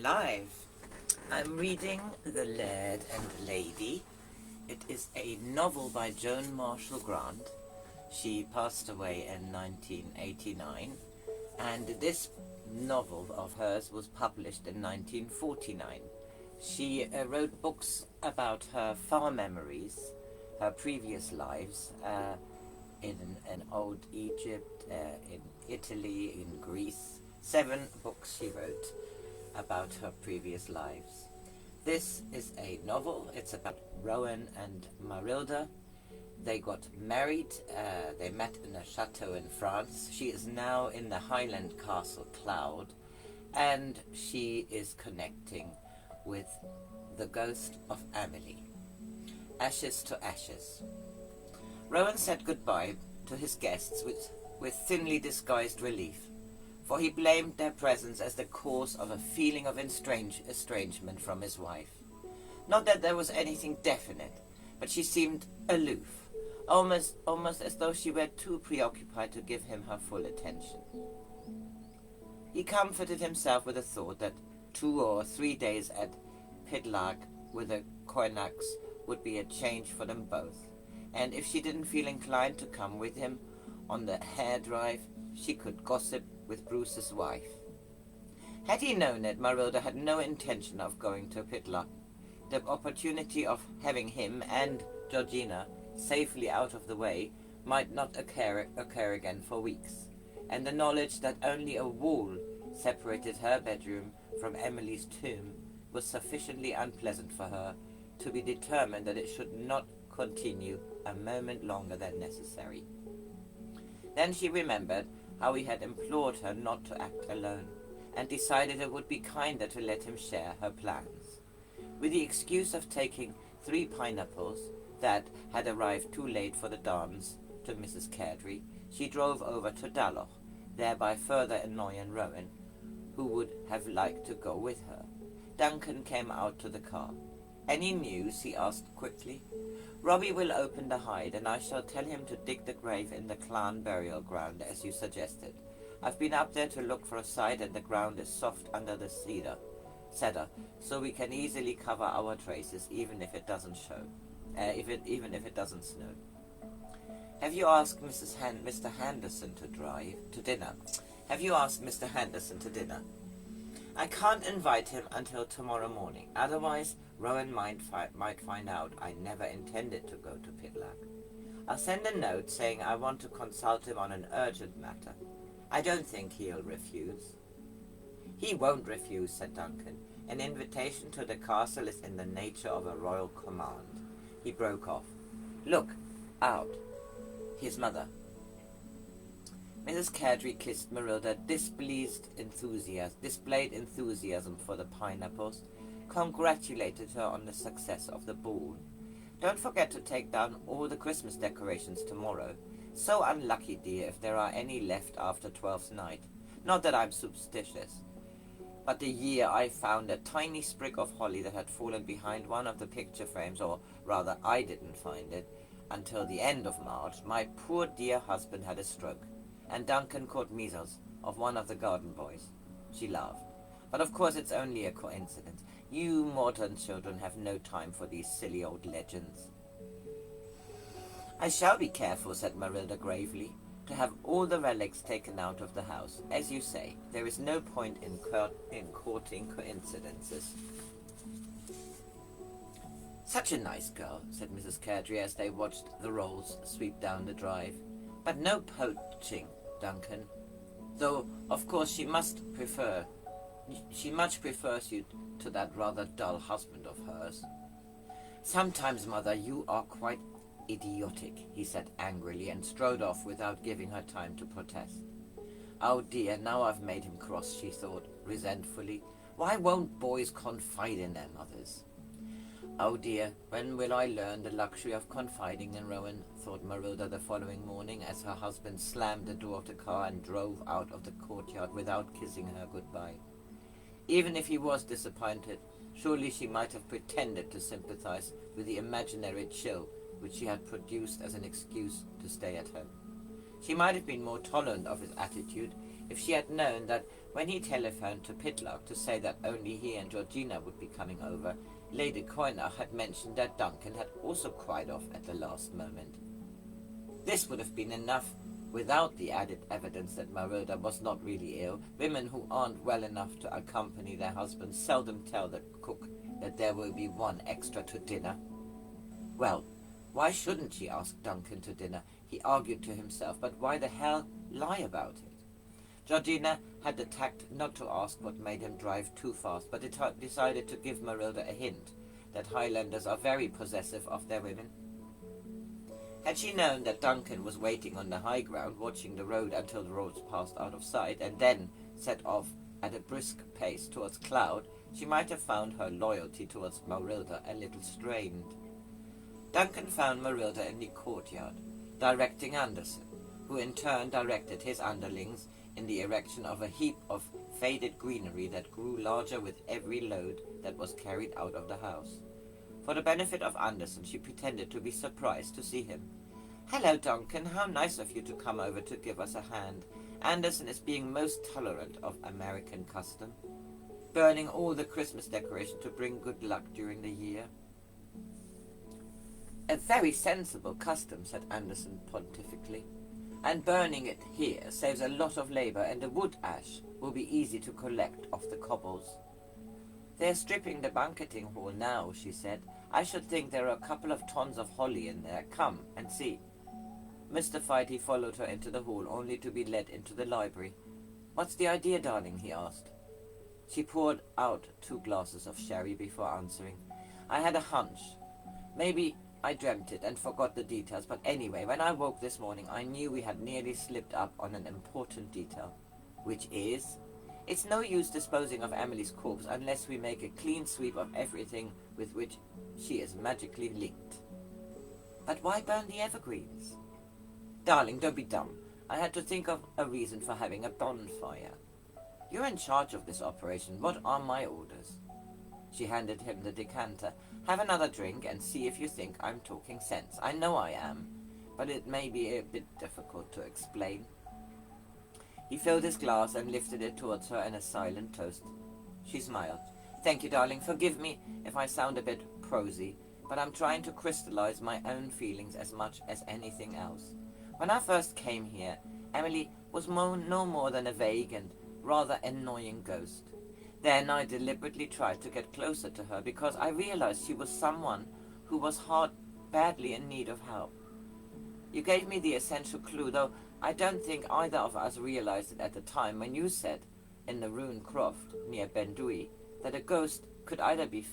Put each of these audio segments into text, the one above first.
live. I'm reading The Laird and the Lady. It is a novel by Joan Marshall Grant. She passed away in 1989, and this novel of hers was published in 1949. She wrote books about her farm memories, her previous lives, in old Egypt, in Italy, in Greece. 7 books she wrote about her previous lives. This is a novel. It's about Rowan and Marylda. They got married. They met in a chateau in France. She is now in the Highland castle Cloud, and she is connecting with the ghost of Emilie. Ashes to ashes. Rowan said goodbye to his guests with thinly disguised relief, for he blamed their presence as the cause of a feeling of estrangement from his wife. Not that there was anything definite, but she seemed aloof, almost as though she were too preoccupied to give him her full attention. He comforted himself with the thought that 2 or 3 days at Pitlock with the Cornacs would be a change for them both, and if she didn't feel inclined to come with him on the hair drive, she could gossip with Bruce's wife. Had he known it, Marylda had no intention of going to Pitlock. The opportunity of having him and Georgina safely out of the way might not occur again for weeks, and the knowledge that only a wall separated her bedroom from Emilie's tomb was sufficiently unpleasant for her to be determined that it should not continue a moment longer than necessary. Then she remembered how he had implored her not to act alone, and decided it would be kinder to let him share her plans. With the excuse of taking 3 pineapples that had arrived too late for the dance to Mrs. Cardry, she drove over to Dalloch, thereby further annoying Rowan, who would have liked to go with her. Duncan came out to the car. "Any news?" he asked quickly. "Robbie will open the hide, and I shall tell him to dig the grave in the clan burial ground, as you suggested. I've been up there to look for a site, and the ground is soft under the cedar, so we can easily cover our traces, even if it doesn't show. Even if it doesn't snow. Have you asked Mr. Henderson to dinner? Have you asked Mr. Henderson to dinner? I can't invite him until tomorrow morning. Otherwise, Rowan might find out I never intended to go to Pitlock. I'll send a note saying I want to consult him on an urgent matter. I don't think he'll refuse." "He won't refuse," said Duncan. "An invitation to the castle is in the nature of a royal command." He broke off. "Look out. His mother." Mrs. Cardry kissed Marylda, displayed enthusiasm for the pineapples, congratulated her on the success of the ball. "Don't forget to take down all the Christmas decorations tomorrow. So unlucky, dear, if there are any left after 12th night. Not that I'm superstitious, but the year I found a tiny sprig of holly that had fallen behind one of the picture frames, or rather I didn't find it until the end of March, my poor dear husband had a stroke, and Duncan caught measles of one of the garden boys." She laughed. "But of course it's only a coincidence. You modern children have no time for these silly old legends." "I shall be careful," said Marylda gravely, "to have all the relics taken out of the house. As you say, there is no point in courting coincidences." "Such a nice girl," said Mrs. Cardry as they watched the rolls sweep down the drive. "But no poaching, Duncan. Though, of course, she much prefers you to that rather dull husband of hers." "Sometimes, Mother, you are quite idiotic," he said angrily, and strode off without giving her time to protest. "Oh dear, now I've made him cross," she thought resentfully. "Why won't boys confide in their mothers?" "Oh dear, when will I learn the luxury of confiding in Rowan?" thought Marylda the following morning, as her husband slammed the door of the car and drove out of the courtyard without kissing her goodbye. Even if he was disappointed, surely she might have pretended to sympathize with the imaginary chill which she had produced as an excuse to stay at home. She might have been more tolerant of his attitude if she had known that when he telephoned to Pitlock to say that only he and Georgina would be coming over, Lady Coyner had mentioned that Duncan had also cried off at the last moment. This would have been enough without the added evidence that Marylda was not really ill. Women who aren't well enough to accompany their husbands seldom tell the cook that there will be one extra to dinner. Well, why shouldn't she ask Duncan to dinner? He argued to himself, but why the hell lie about it? Georgina had the tact not to ask what made him drive too fast, but decided to give Marylda a hint that Highlanders are very possessive of their women. Had she known that Duncan was waiting on the high ground, watching the road until the roads passed out of sight, and then set off at a brisk pace towards Cloud, she might have found her loyalty towards Marylda a little strained. Duncan found Marylda in the courtyard, directing Anderson, who in turn directed his underlings in the erection of a heap of faded greenery that grew larger with every load that was carried out of the house. For the benefit of Anderson, she pretended to be surprised to see him. "Hello, Duncan. How nice of you to come over to give us a hand. Anderson is being most tolerant of American custom, burning all the Christmas decoration to bring good luck during the year." "A very sensible custom," said Anderson pontifically. "And burning it here saves a lot of labor, and the wood ash will be easy to collect off the cobbles." "They're stripping the banqueting hall now," she said. "I should think there are a couple of tons of holly in there. Come and see." Mystified, he followed her into the hall, only to be led into the library. "What's the idea, darling?" he asked. She poured out 2 glasses of sherry before answering. "I had a hunch. Maybe I dreamt it and forgot the details, but anyway, when I woke this morning, I knew we had nearly slipped up on an important detail. Which is, it's no use disposing of Emilie's corpse unless we make a clean sweep of everything with which she is magically linked." "But why burn the evergreens?" "Darling, don't be dumb. I had to think of a reason for having a bonfire. You're in charge of this operation. What are my orders?" She handed him the decanter. "Have another drink and see if you think I'm talking sense. I know I am, but it may be a bit difficult to explain." He filled his glass and lifted it towards her in a silent toast. She smiled. "Thank you, darling. Forgive me if I sound a bit prosy, but I'm trying to crystallize my own feelings as much as anything else. When I first came here, Emilie was no more than a vague and rather annoying ghost. Then I deliberately tried to get closer to her because I realized she was someone who was badly in need of help. You gave me the essential clue, though I don't think either of us realized it at the time when you said, in the ruined croft near Bendui, that a ghost could either be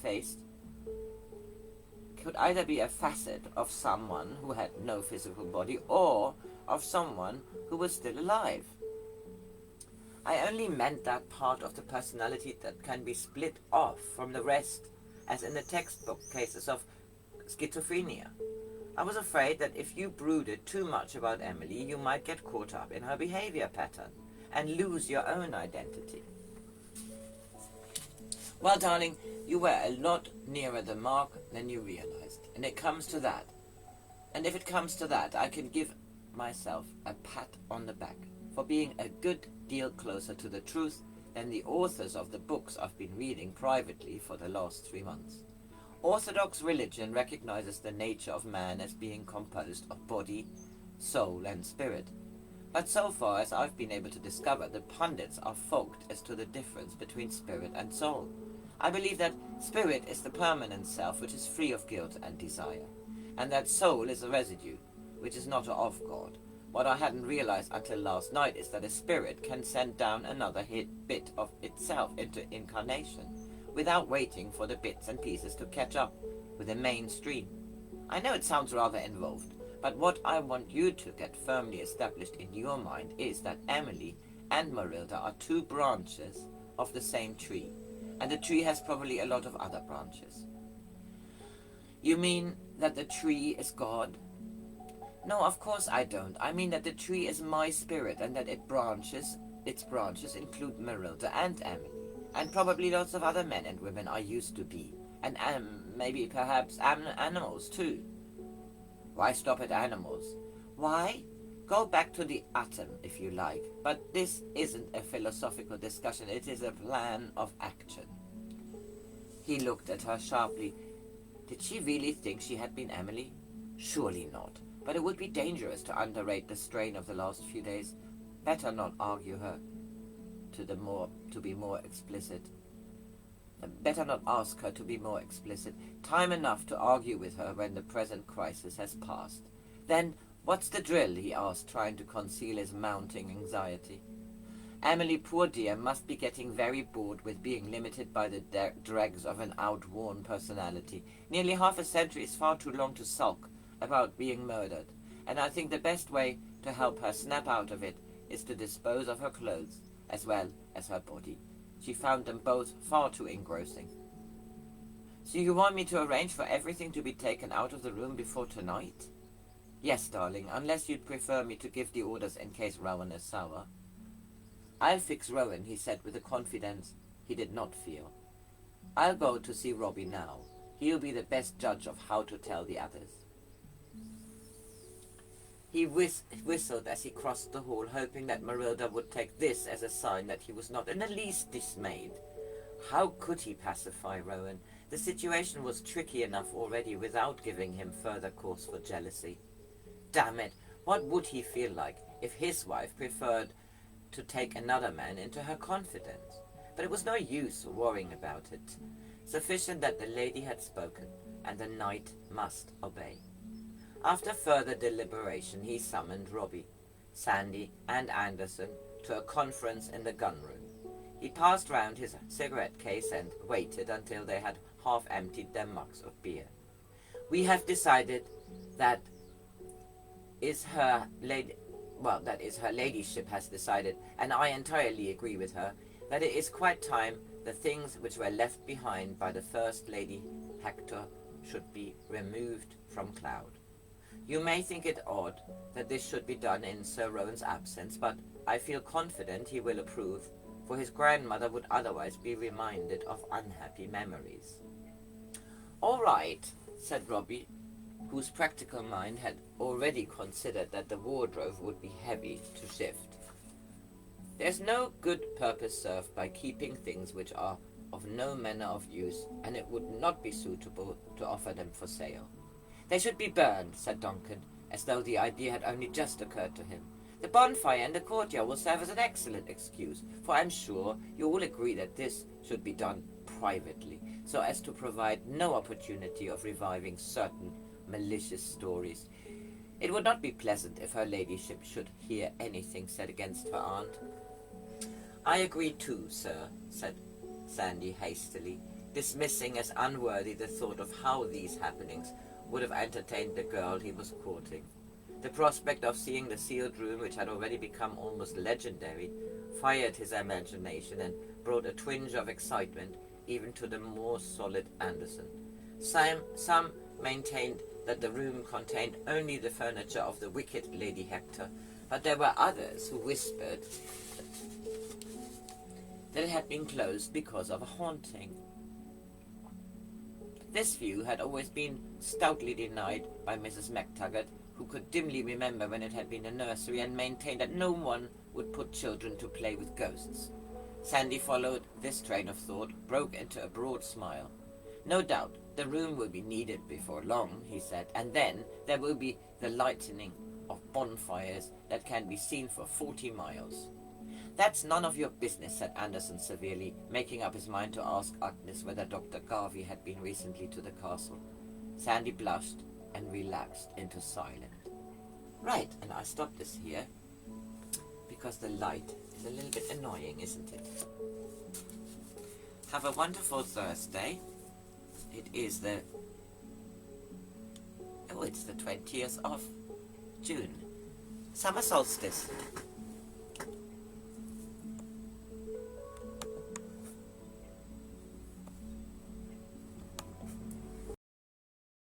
a facet of someone who had no physical body or of someone who was still alive. I only meant that part of the personality that can be split off from the rest, as in the textbook cases of schizophrenia. I was afraid that if you brooded too much about Emilie, you might get caught up in her behavior pattern and lose your own identity." "Well, darling, you were a lot nearer the mark than you realized, and if it comes to that, I can give myself a pat on the back for being a good deal closer to the truth than the authors of the books I've been reading privately for the last 3 months. Orthodox religion recognizes the nature of man as being composed of body, soul, and spirit. But so far as I've been able to discover, the pundits are fogged as to the difference between spirit and soul. I believe that spirit is the permanent self which is free of guilt and desire, and that soul is a residue, which is not of God. What I hadn't realized until last night is that a spirit can send down another bit of itself into incarnation, without waiting for the bits and pieces to catch up with the mainstream. I know it sounds rather involved, but what I want you to get firmly established in your mind is that Emilie and Marylda are 2 branches of the same tree, and the tree has probably a lot of other branches." "You mean that the tree is God?" "No, of course I don't. I mean that the tree is my spirit and that its branches include Marylda and Emilie, and probably lots of other men and women I used to be, and maybe perhaps animals too." "Why stop at animals?" "Why? Go back to the atom, if you like, but this isn't a philosophical discussion, it is a plan of action. He looked at her sharply. Did she really think she had been Emilie? Surely not, but it would be dangerous to underrate the strain of the last few days. Better not argue her to be more explicit. Better not ask her to be more explicit. Time enough to argue with her when the present crisis has passed. Then, what's the drill? He asked, trying to conceal his mounting anxiety. Emilie, poor dear, must be getting very bored with being limited by the dregs of an outworn personality. Nearly half a century is far too long to sulk about being murdered, and I think the best way to help her snap out of it is to dispose of her clothes as well as her body. She found them both far too engrossing. So you want me to arrange for everything to be taken out of the room before tonight? Yes, darling, unless you'd prefer me to give the orders in case Rowan is sour. I'll fix Rowan, he said with a confidence he did not feel. I'll go to see Robbie now. He'll be the best judge of how to tell the others. He whistled as he crossed the hall, hoping that Marylda would take this as a sign that he was not in the least dismayed. How could he pacify Rowan? The situation was tricky enough already without giving him further cause for jealousy. Damn it, what would he feel like if his wife preferred to take another man into her confidence? But it was no use worrying about it. Sufficient that the lady had spoken, and the knight must obey. After further deliberation, he summoned Robbie, Sandy, and Anderson to a conference in the gun room. He passed round his cigarette case and waited until they had half emptied their mugs of beer. We have decided that her ladyship has decided, and I entirely agree with her, that it is quite time the things which were left behind by the First Lady Hector should be removed from Cloud. You may think it odd that this should be done in Sir Rowan's absence, but I feel confident he will approve, for his grandmother would otherwise be reminded of unhappy memories. All right, said Robbie, whose practical mind had already considered that the wardrobe would be heavy to shift. There's no good purpose served by keeping things which are of no manner of use, and it would not be suitable to offer them for sale. They should be burned, said Duncan, as though the idea had only just occurred to him. The bonfire in the courtyard will serve as an excellent excuse, for I'm sure you all agree that this should be done privately, so as to provide no opportunity of reviving certain malicious stories. It would not be pleasant if her ladyship should hear anything said against her aunt. I agree too, sir, said Sandy hastily, dismissing as unworthy the thought of how these happenings would have entertained the girl he was courting. The prospect of seeing the sealed room, which had already become almost legendary, fired his imagination and brought a twinge of excitement even to the more solid Anderson. Some maintained that the room contained only the furniture of the wicked Lady Hector, but there were others who whispered that it had been closed because of a haunting. This view had always been stoutly denied by Mrs. MacTaggart, who could dimly remember when it had been a nursery, and maintained that no one would put children to play with ghosts. Sandy followed this train of thought, broke into a broad smile. No doubt the room will be needed before long, he said, and then there will be the lightening of bonfires that can be seen for 40 miles. That's none of your business, said Anderson severely, making up his mind to ask Agnes whether Dr. Garvey had been recently to the castle. Sandy blushed and relapsed into silence. Right, and I stop this here, because the light is a little bit annoying, isn't it? Have a wonderful Thursday. It's the 20th of June. Summer solstice.